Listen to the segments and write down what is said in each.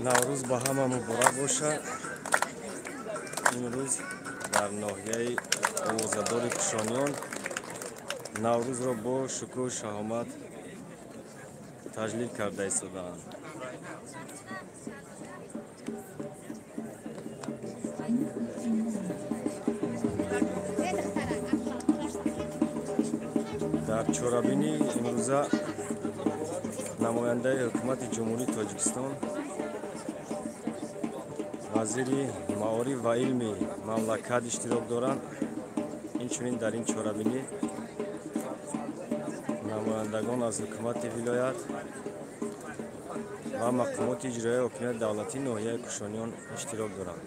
наврӯз ба ҳама муборак бошад. имрӯз дар ноҳияи овозадори Кушониён наврӯзро бо шукӯҳу шаҳомат таҷлил карда истодаанд. дар чорабини имрӯза намояндаи ҳукумати ҷумҳурии Тоҷикистон, вазири маориф ва илми мамлакат иштирок доранд. Инчунин дар ин чорабинӣ намояндагон аз ҳукумати вилоят ва мақомоти иҷроияи ҳокимияти давлатии ноҳияи Кушониён иштирок доранд.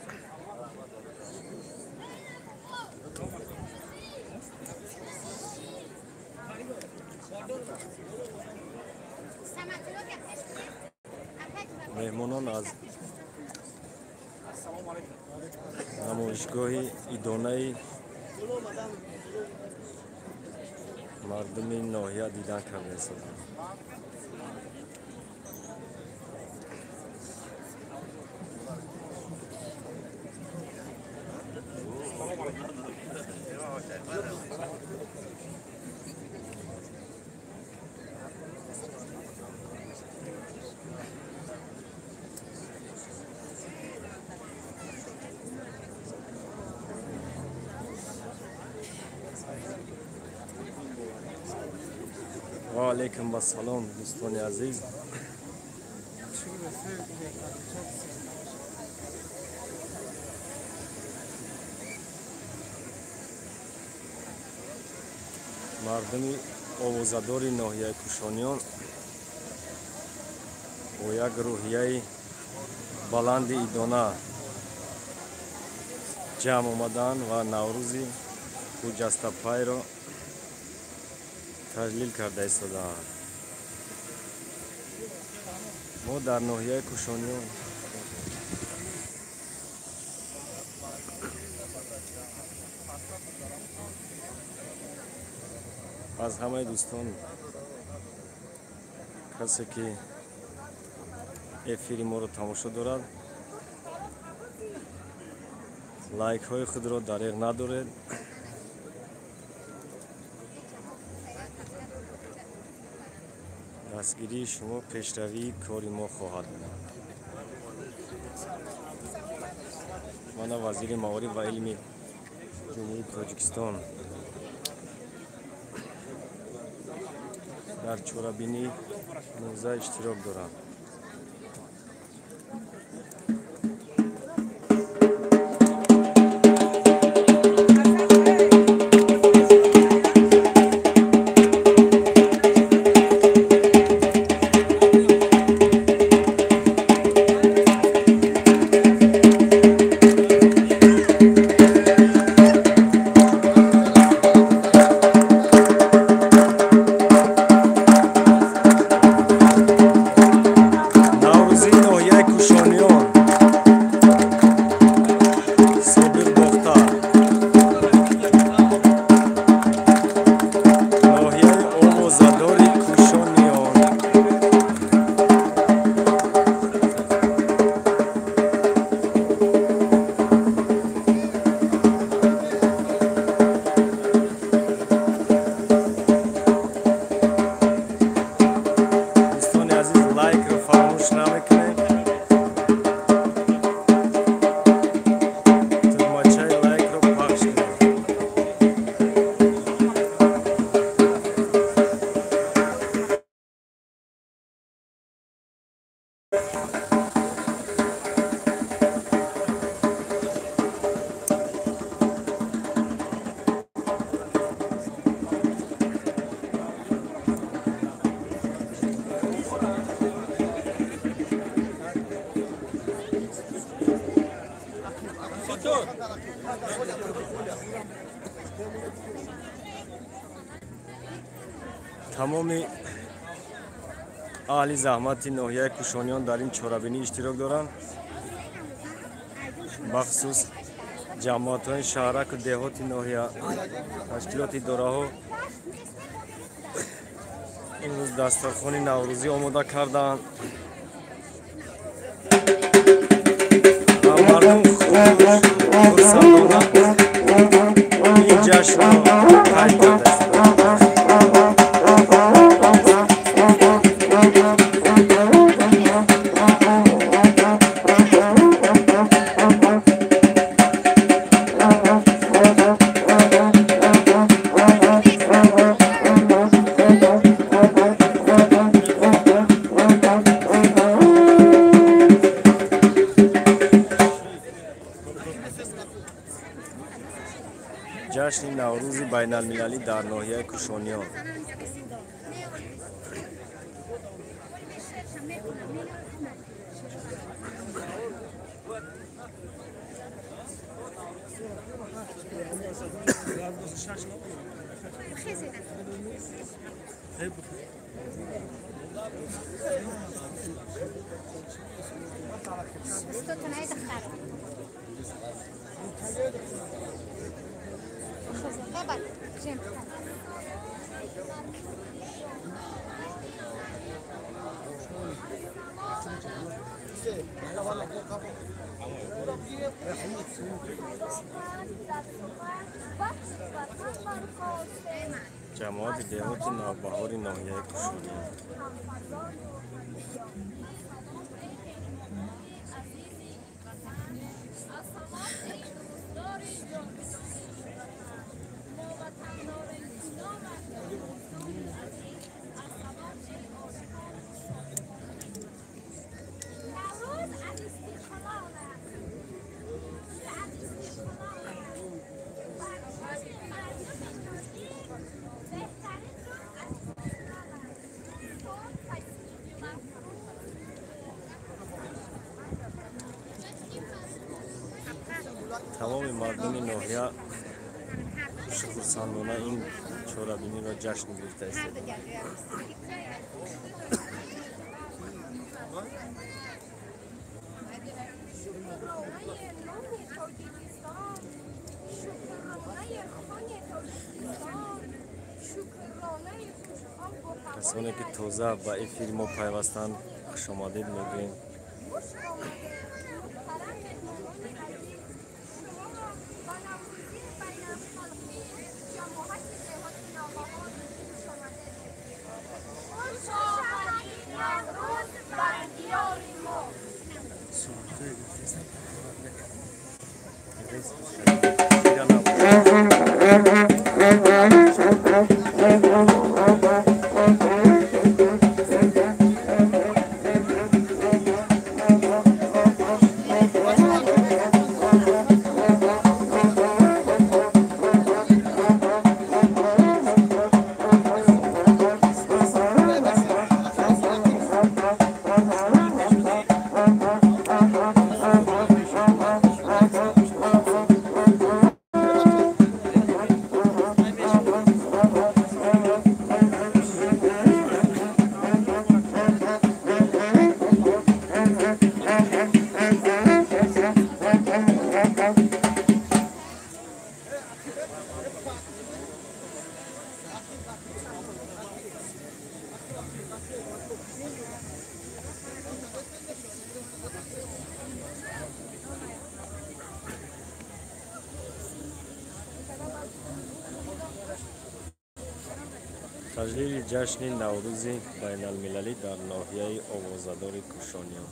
меҳмонон аз намоишгоҳи идонаи мардуми ноҳия дидан карда истоданд. ва алайкум ассалом дӯстони азиз. мардуми овозадори ноҳияи Кушониён бо як рӯҳияи баланди идона ҷамъ омаданд ва наврӯзи хуҷастапайро таҷлил карда истодаанд. мо дар ноҳияи Кушониён аз ҳамаи дӯстон касе ки эфири моро тамошо дорад, лайкҳои худро дариғ надоред. дастгирии шумо пешравии кори мо хоҳад буд. мана вазири маориф ва илми ҷумҳурии Тоҷикистон дар чорабини мӯза иштирок дорам. тамоми аҳли заҳмати ноҳияи Кушониён дар ин чорабинӣ иштирок доранд. бахусус ҷамоатҳои шаҳраку деҳоти ноҳия, ташкилоти идораҳо имрӯз дастархони наврӯзӣ омода карданд. خرسندانه این جشن را قید کرده است. جشن نوروز بین المللی در ناحیه کوشانیان جماعت دیوات نوبهار ناحیه کوشانیان تمام مردم ناحیه خرسندانه این چهاربینی را جشن گرفته است. کسانی که تازه به این فیلم ها پیوستند خوش آمدید میگوییم. تجلیل جشن نوروز بین المللی در ناحیه آوازدار کوشانیان.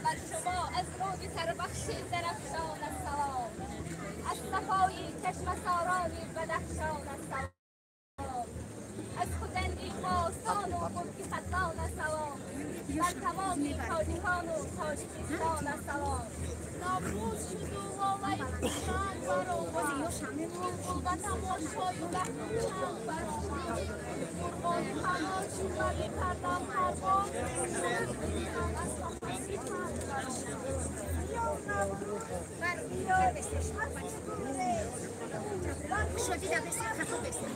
بر شما از روی سربخشی درفشان السلام، از صفای چشم سارانی بدخشان السلام، از خودندی خواستان و ملکی خطان السلام، بر تمامی تاجیکان و تاجیکستان السلام. نوروز شد و وای چند برو بلبل تماشای و چند برو مرغان پناه شد و بکردم پرواز شدی در بسید خطا بسید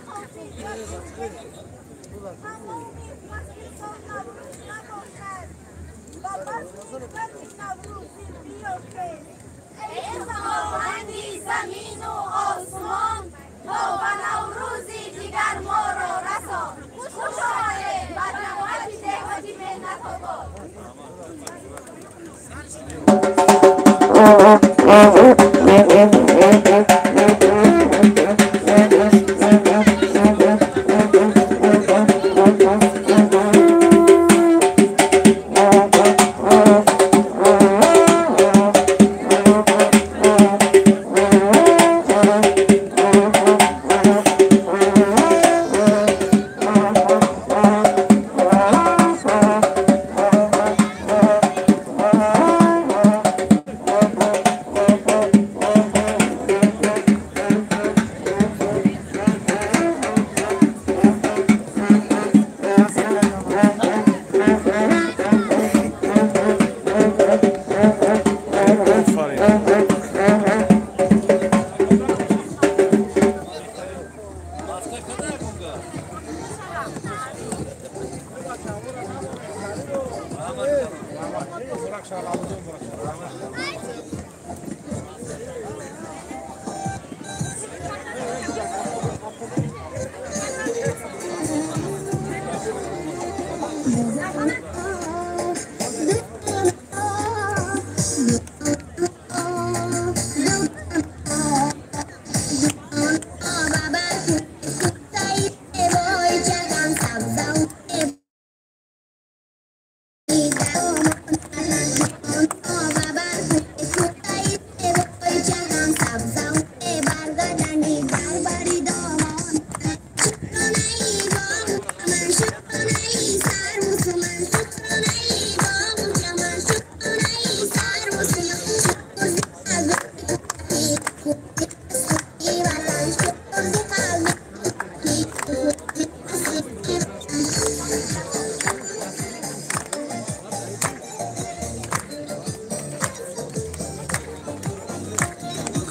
ای خداوندی زمین و آسمان تا به نوروزی دیگر ما را رسان خوشاینده بدنوتی دهاتی منت آباد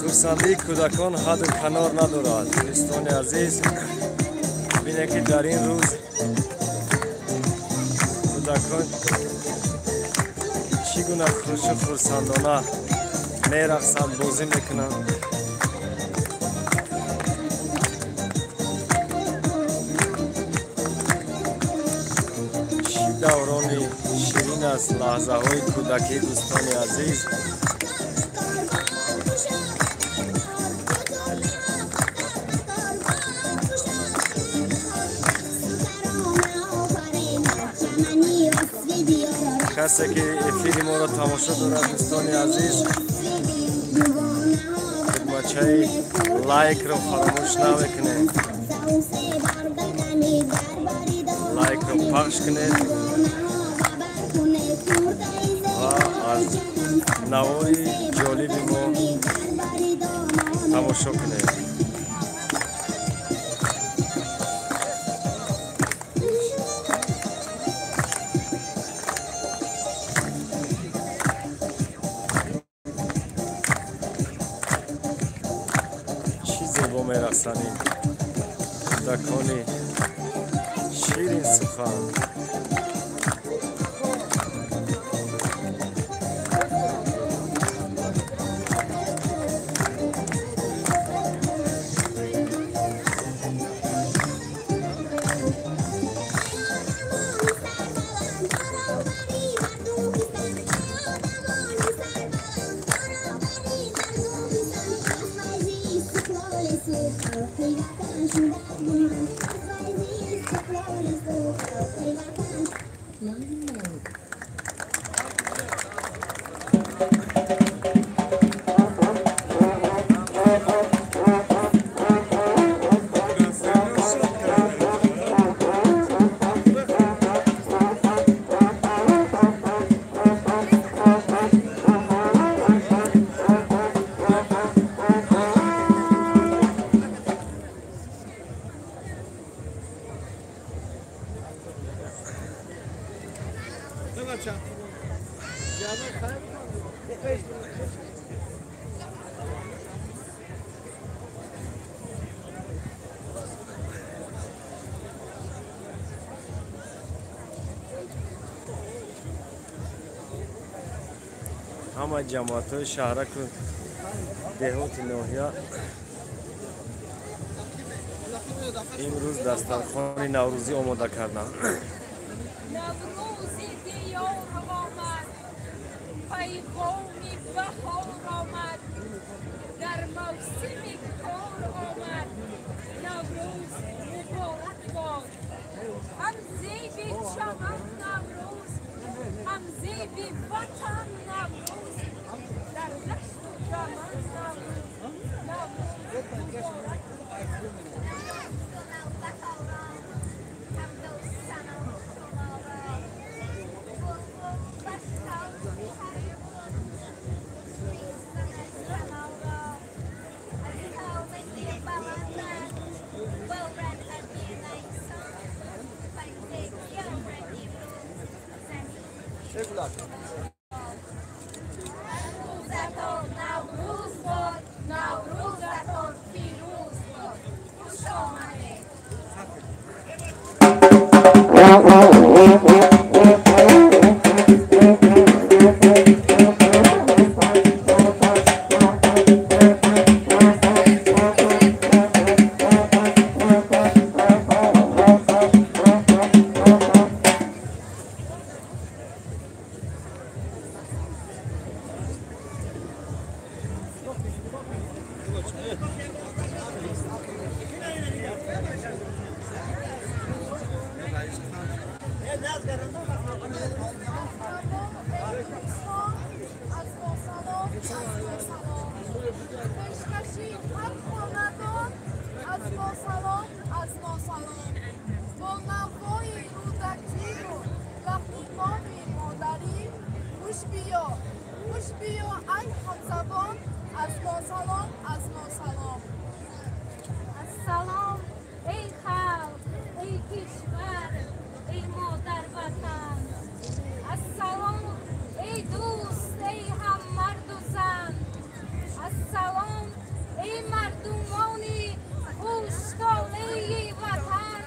خورسندی کودکان حد و کنار ندارد. دوستان عزیز، بینه که در این روز کودکان چگونه خوش و خورسندانه میرقصند، بازی میکنند. چی دوران شیرین است لحظه های کودکی دوستان عزیز. کسی که افیر ما را تماشا دارد دوستان عزیز، خدمتچه لایک را فراموش نکنید، لایک را پخش کنید و از نوای جالب ما تماشا کنید. میرقصانیم کودکان شیرین سخن. Thank you. همه جماعت شهرک و دهوت نوحیا امروز دسترخوان نوروزی آماده کردن. نوروزی دیار آمد، پیغامی بهار آمد، در موسم کار آمد. نوروز مبارک باد، هم زیب چمن نوروز، هم زیب وطن نوروز، در دشت و دمن نوروز، نوروز مبارک السلام ای خلق، ای کشور، ای مادر وطن. السلام ای دوست، ای هم مرد و زن. السلام ای مردمانی خوشتاله وطن.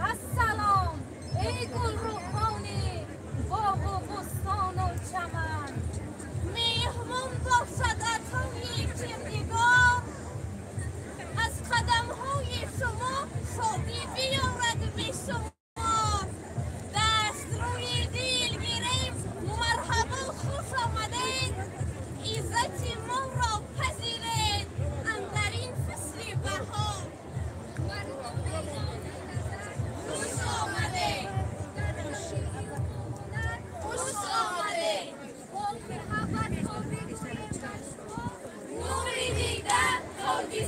السلام ای گلرخانی باغ و بستان و چمن. مهمون باشد عطای کردگار، از قدم‌های شما شادی بیارد به شما. دست روی دل گریم، مرحبا خوش آمدید، عزت ما را پذیرید اندر این فصل بهار. خوش آمدید، خوش آمدید، نوری دیدن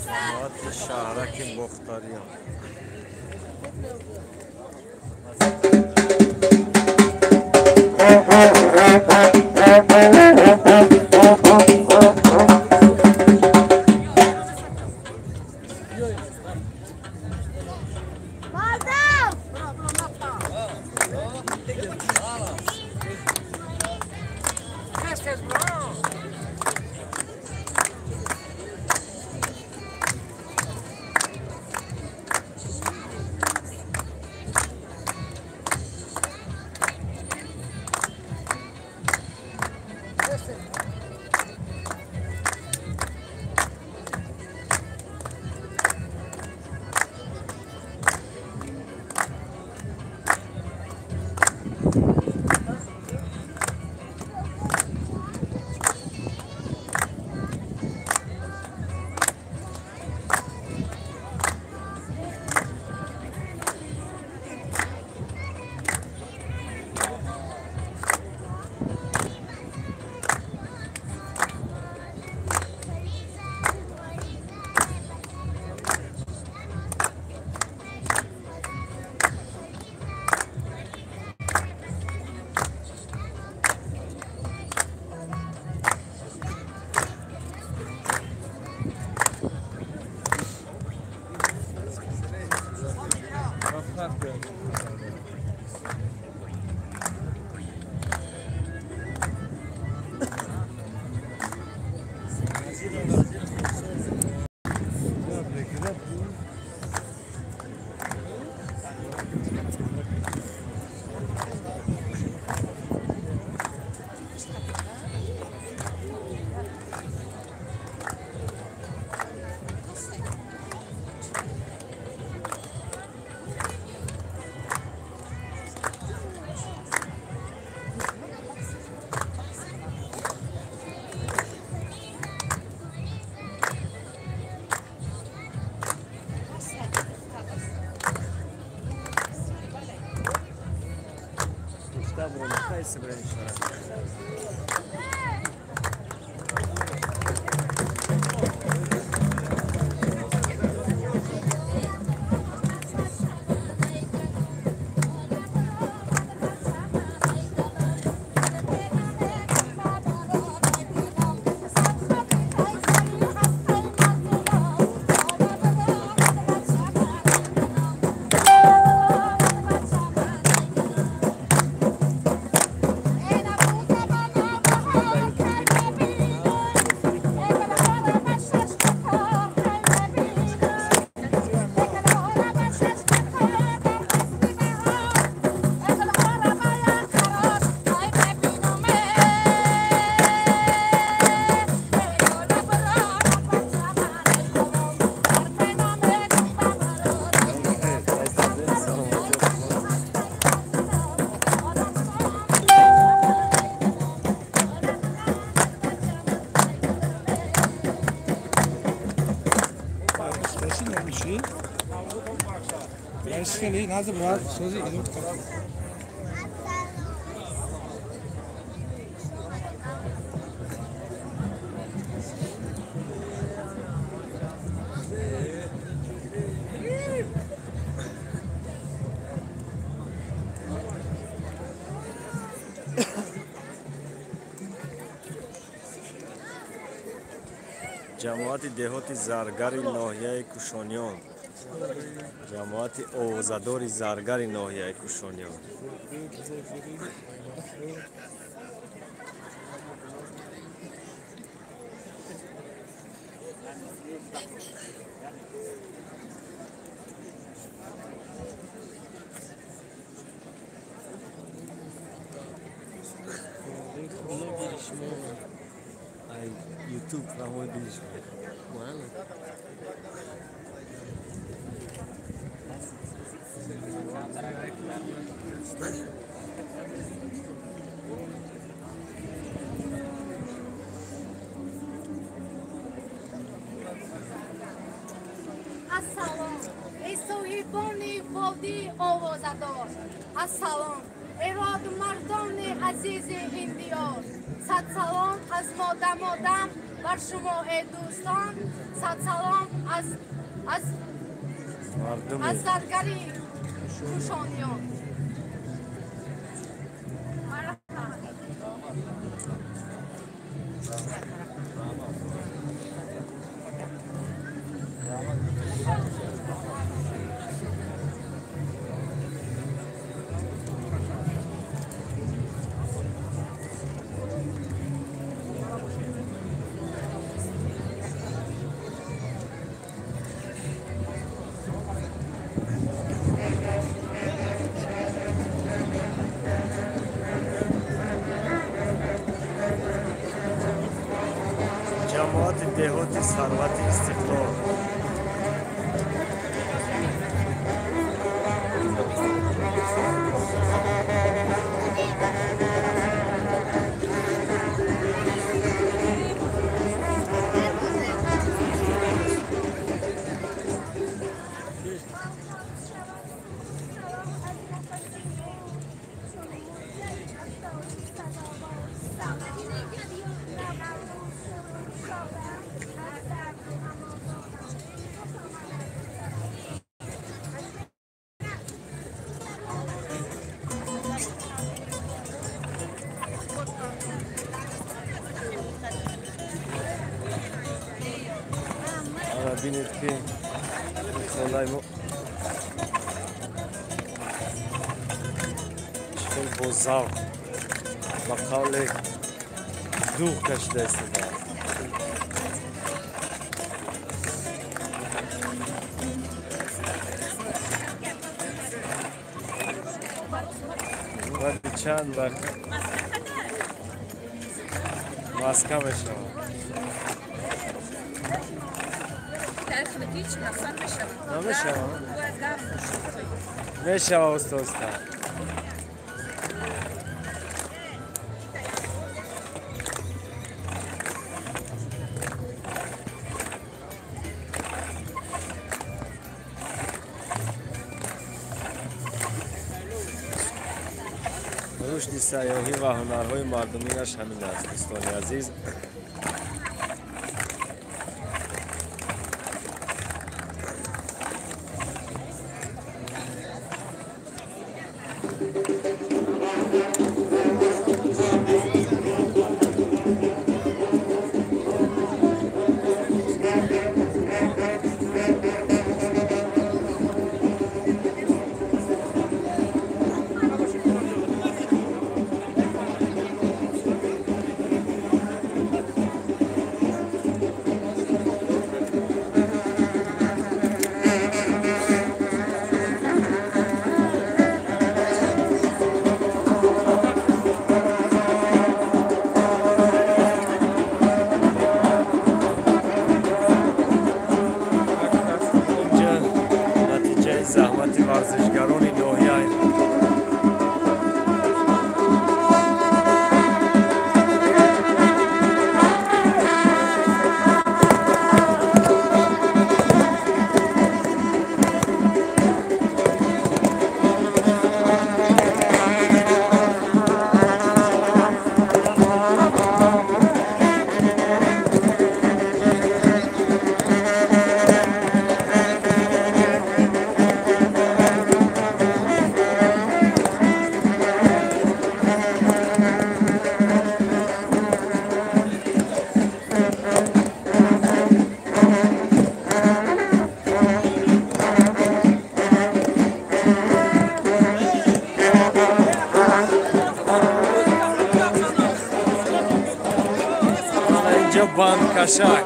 جماعت شهرک بختاریان مشکلی نازم راحت سوزی اینو جماعت دهات زرگر ناحیه کوشانیان جماعت اوزادار زرگر ناحیه کوشانیان YouTube ramon bicho. Mano. Assalom, estou riboni voldi ovozador. Assalom, erod mardoni azizi indior. Sad salom az modam bar shumo e doston. Sad salom az zargari kushoniyon. جماعت دهات ثروت استقلال ببینید که خانه ما چقدر با ذوق و قول دوغ کشیده استفاده وقتی چند وقت ماسکه بشم میشه استاد رشد سیاحی و هنرهای مردمینش همین است دوستان عزیز. Роман Кашак.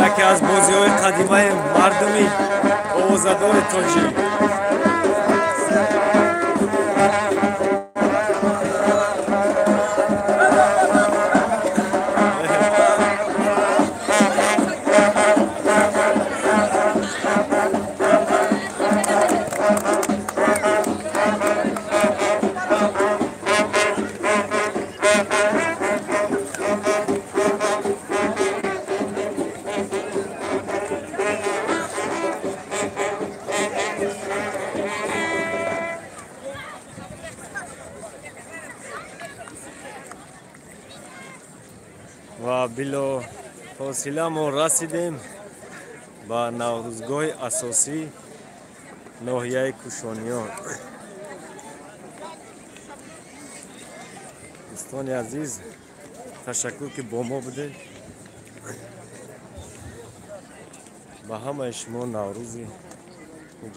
яке аз бозиҳои қадимаи мардуми овозадори тоҷик. ва било фосила мо расидем ба наврӯзгоҳи асосӣ ноҳияи кушониён. дӯстони азиз, ташаккур ки бо мо будед. ба ҳамаи шумо наврӯзи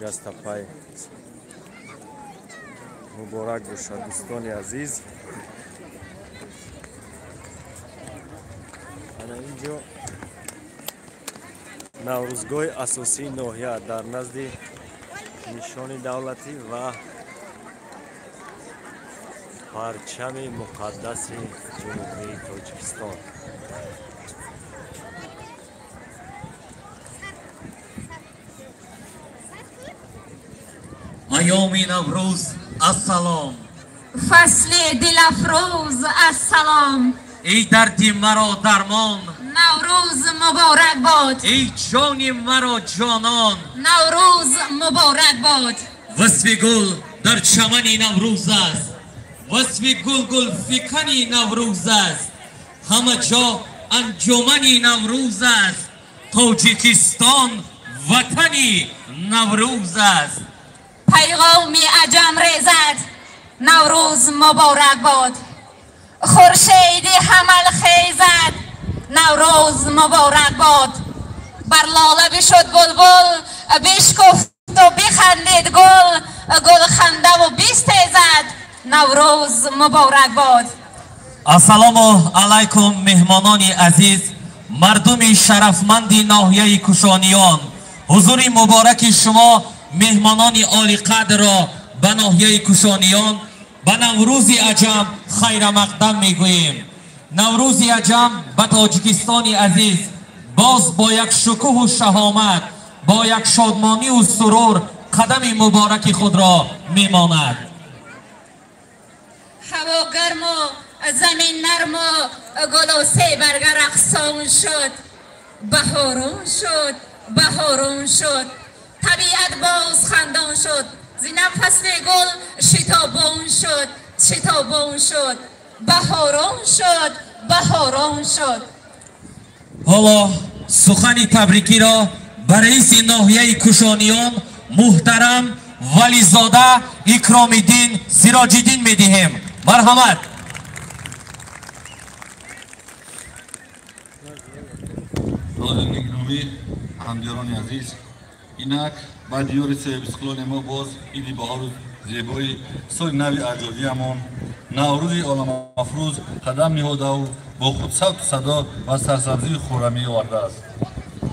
ҷастапай муборак бошад. дӯстони азиз, اینجا наврӯзгоҳи асосии ноҳия дар назди нишони давлатӣ ва парчами муқаддаси ҷумҳурии тоҷикистон. айёми наврӯз ассалом. فصل دلافروز السلام. ای دردی مرا درمان، نوروز مبارک باد. ای جانی مرا جانان، نوروز مبارک باد. وصف گل در چمنی نوروز است، وصف گل گل فکنی نوروز است، همه جا انجمنی نوروز است، تاجیکستان وطنی نوروز است. پیغامی عجم ریزد، نوروز مبارک باد. خورشید حمل خیزد، نوروز مبارک باد. بر لاله بشد بلبل، بشکفت و بخندید گل، گل خنده و بیستیزد، نوروز مبارک باد. السلام علیکم مهمانان عزیز، مردم شرفمند ناحیه کشانیان، حضور مبارک شما مهمانان عالی قدر را به ناحیه کشانیان به نوروز عجم خیر مقدم میگوییم. نوروز عجم به تاجیکستان عزیز باز با یک شکوه و شهامت، با یک شادمانی و سرور قدم مبارک خود را میماند. هوا گرم و زمین نرم و گل و سیبرگ رقصان شد، بهارون شد، بهارون شد، طبیعت باز خندان شد، زینم فصل گل شتابان شد، شتابان شد، بهاران شد، بهاران شد. حالا سخن تبریکی را به رئیس ناحیه کشانیان محترم ولیزاده اکرام‌الدین سراج‌الدین میدهیم. مرحمت. ناظرین گرامی، همدیران عزیز، اینک بعد دیوری سیبسکلون ما باز ایدی بهار زیبایی سال نوی اجادیمان نوروزی عالم افروز قدم نهاده و با خود صوت و صدا و سرسبزی خرمی آورده است.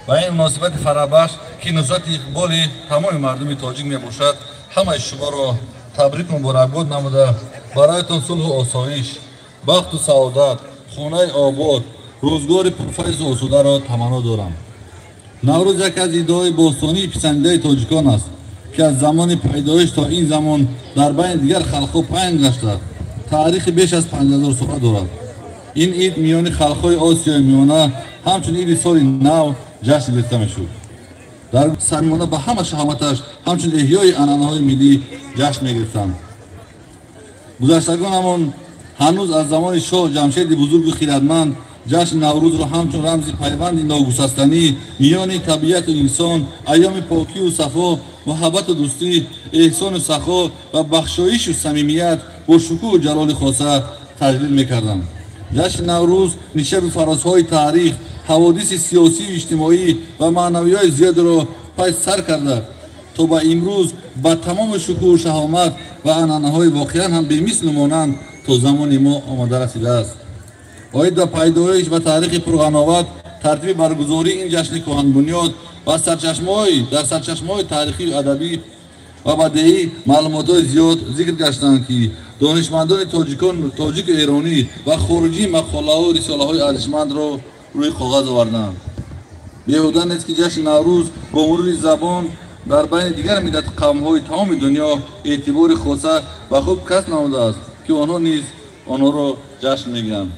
و این مناسبت فرابخش که نصرت اقبال تمام مردم تاجیک می باشد، همه شما را تبریک و مبارکباد نموده برایتان صلح و آسایش، بخت و سعادت، خانه آباد، روزگار پرفیض و آسوده را تمنا دارم. نوروز یک از ایده‌های باستانی پسندیده تاجیکان است که از زمان پیدایش تا این زمان در بین دیگر خلق‌ها پنهان گشته، تاریخ بیش از 5000 سال دارد. این عید میان خلق‌های آسیای میانه همچون عید سال نو جشن گرفته می‌شد. در صمیمانه به همه شهامتش همچون احیای عنعنه‌های ملی جشن می‌گرفتند. گذشتگان هنوز از زمان شاه جمشید بزرگ خیرتمند جشن نوروز را همچون رمزی پیوند ناگسستنی میان طبیعت و انسان، ایام پاکی و صفا، محبت و دوستی، احسان و سخا و بخشایش و صمیمیت با شکوه و جلال خاصه تجلیل میکردند. جشن نوروز نیشه به فرازهای تاریخ، حوادث سیاسی و اجتماعی و معنویات زیاد را پای سر کرده تو با امروز با تمام شکوه و شهامت و عنعنه‌های واقعا هم بمیثل مانند تا زمان ما آمده رسیده است. باید به پیدایش و تاریخ پرغناوت ترتیب برگزاری این جشن کهن بنیاد و در سرچشمه‌های تاریخی و ادبی و بدیهی معلومات‌های زیاد ذکر گشتند که دانشمندان تاجیک ایرانی و خارجی مقاله و رساله های ارزشمند را روی کاغذ آوردند. بیهوده نیست که جشن نوروز با مرور زبان در بین دیگر ملت قوم‌های تمام دنیا اعتبار خاصه و خوب کسب نموده است که آنها نیز آنها را جشن میگیرند.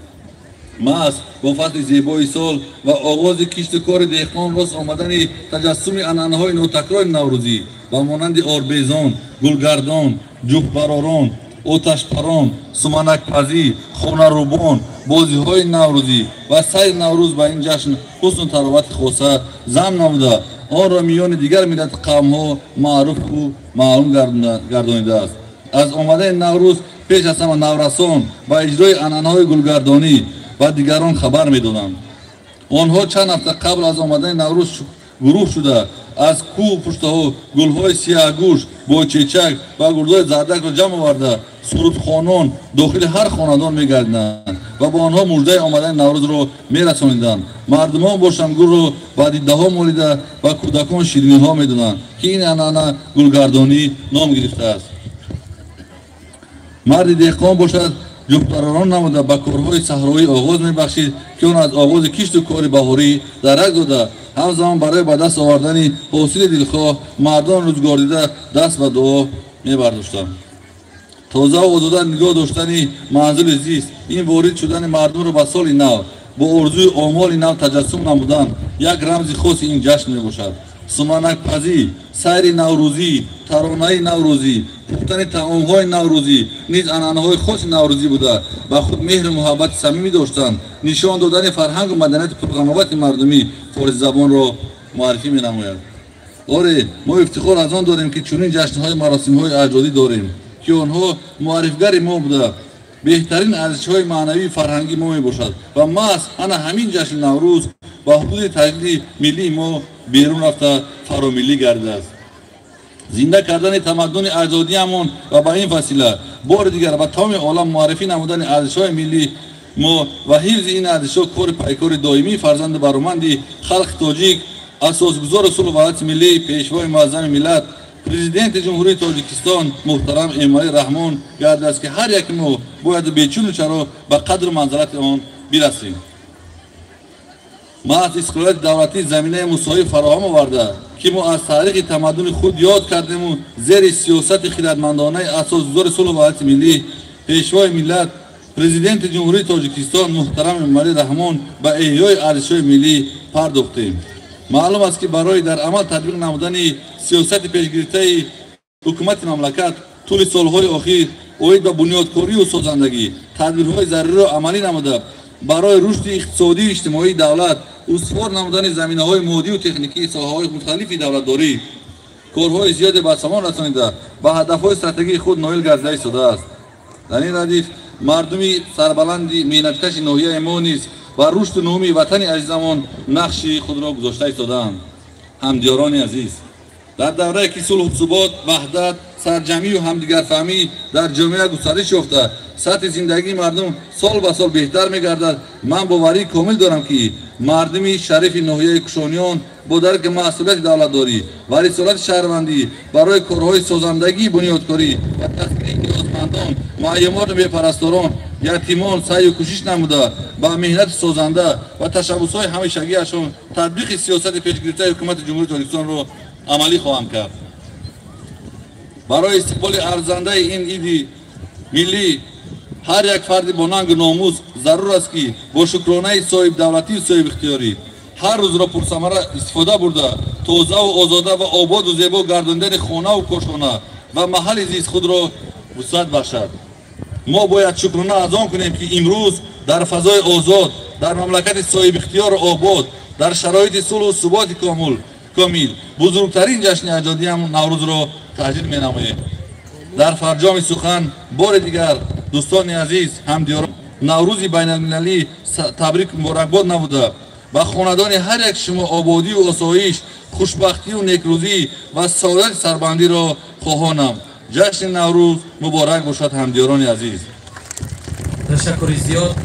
محض با فصل زیبای سال و آغاز کشت کار دهقان راست آمدن تجسم عنعنه‌های نوتکرار نوروزی و مانند آربیزان، گلگردان، جوخبراران، آتشپران، سمنک‌پزی، خانه‌روبان، بازی‌های نوروزی و سایر نوروز با این جشن حسن و تراوت خاصه ضم نموده آن را میان دیگر ملت قوم‌ها معروف و معلوم گردانیده است. از آمدن نوروز پیش از همه نورسان با اجرای عنعنه‌های گلگردانی و دیگران خبر می‌دادند. آنها چند هفته قبل از آمدن نوروز گروه شده از کوه پشت‌ها گل‌های سیاه‌گوش با چیچک و گل‌های زردک را جمع آورده سرودخوانان داخل هر خانه‌دان می‌گردند و با آنها مژده آمدن نوروز را می‌رسانیدند. مردمان با شمگور را با دیده‌ها مالیده و کودکان شیرینی‌ها می‌دادند که این عنعنه گلگردانی نام گرفته است. مرد دهقان باشد جوخبراران نموده به کارهای صحرایی آغاز می‌بخشید که آن از آغاز کشت و کار بهاری درک داده همزمان برای به دست آوردن حاصل دلخواه مردان روزگار دیده دست به دعا می‌برداشتند. تازه و آزاده نگاه داشتن منزل زیست این وارد شدن مردم را به سال نو با آرزوی آمال نو تجسم نمودن یک رمز خاص این جشن میباشد. سمنک‌پزی، سیر نوروزی، ترانه نوروزی، پختن طعام‌های نوروزی نیز عنعنه‌های خاص نوروزی بوده و خود مهر و محبت صمیمی داشتند. نشان دادن فرهنگ و مدنیت پرغناوت مردمی فارسی زبان را معرفی می‌نماید. آره ما افتخار از آن داریم که چنین جشن‌های مراسم‌های اجدادی داریم که آنها معرفگر ما بوده بهترین ارزش‌های معنوی فرهنگی ما میباشد و محض همین جشن نوروز با حدود تاریخی ملی ما بیرون رفته فرامیلی گردیده است. زنده کردن تمدن اجدادیمان و با این وسیله بار دیگر به تمام عالم معرفی نمودن ارزش‌های ملی ما و حفظ این ارزش‌ها کار پیکار دائمی فرزند برومندی خلق تاجیک اساسگزار اصول وحدت ملی پیشوای معظم ملت پرزیدنت جمهوری تاجیکستان محترم امالی رحمان گرده است که هر یک ما باید بیچون و چرا به قدر منزلت آن برسیم. ما از استقلال دولتی زمینه مساوی فراهم آورده که ما از تاریخ تمدن خود یاد کردیم و زیر سیاست خردمندانه اساسگزار صلح و وحدت ملی پیشوای ملت پرزیدنت جمهوری تاجیکستان محترم امالی رحمان به احیای ارزش‌های ملی پرداختیم. معلوم است که برای در عمل تطبیق نمودن سیاست پیشگرفته حکومت مملکت طول سالهای اخیر اوید به بنیادکاری و سازندگی تدبیرهای ضروری را عملی نموده برای رشد اقتصادی و اجتماعی دولت استوار نمودن زمینه‌های مادی و تکنیکی ساحه‌های مختلف دولتداری کارهای زیاد به سامان رسانیده و هدف‌های استراتژیک خود نایل گردیده ایستاده است. در این ردیف مردمی سربلندی محنتکش ناحیه ما نیز و رشد نومی وطن عزیزمان نقشی خود را گذاشته ایستادند. همدیاران عزیز در دوره که صلح و ثبات وحدت سرجمی و همدیگر فهمی در جامعه گسترش یافته سطح زندگی مردم سال به سال بهتر می‌گردد. من باوری کامل دارم که مردمی شریف ناحیه کشانیان با درک مسئولیت دولتداری و رسالت شهروندی برای کارهای سازندگی بنیادکاری و تسکین نیازمندان معیمات بی‌پرستاران یتیمان سعی و کوشش نموده با مهنت سازنده و تشبس‌های همیشگی‌شان تطبیق سیاست پیشگرفته حکومت جمهوری تاجیکستان را عملی خواهم کرد. برای استقبال ارزنده این عید ملی هر یک فرد با ننگ و ناموس ضرور است که با شکرانه صاحب دولتی و صاحب اختیاری هر روز را پرثمره استفاده برده تازه و آزاده و آباد و زیبا گرداندن خانه و کاشانه و محل زیست خود را وسعت بخشد. ما باید شکرانه از آن کنیم که امروز در فضای آزاد در مملکت صاحب اختیار و آباد در شرایط صلح و ثبات کامل بزرگترین جشن اجدادی هم نوروز را تجلیل می‌نماییم. در فرجام سخن بار دیگر دوستان عزیز همدیاران نوروز بین المللی تبریک مبارکباد نموده به خاندان هر یک شما آبادی و آسایش، خوشبختی و نیکروزی و سعادت سربندی را خواهانم. جشن نوروز مبارک باشد همدیاران عزیز. تشکر زیاد.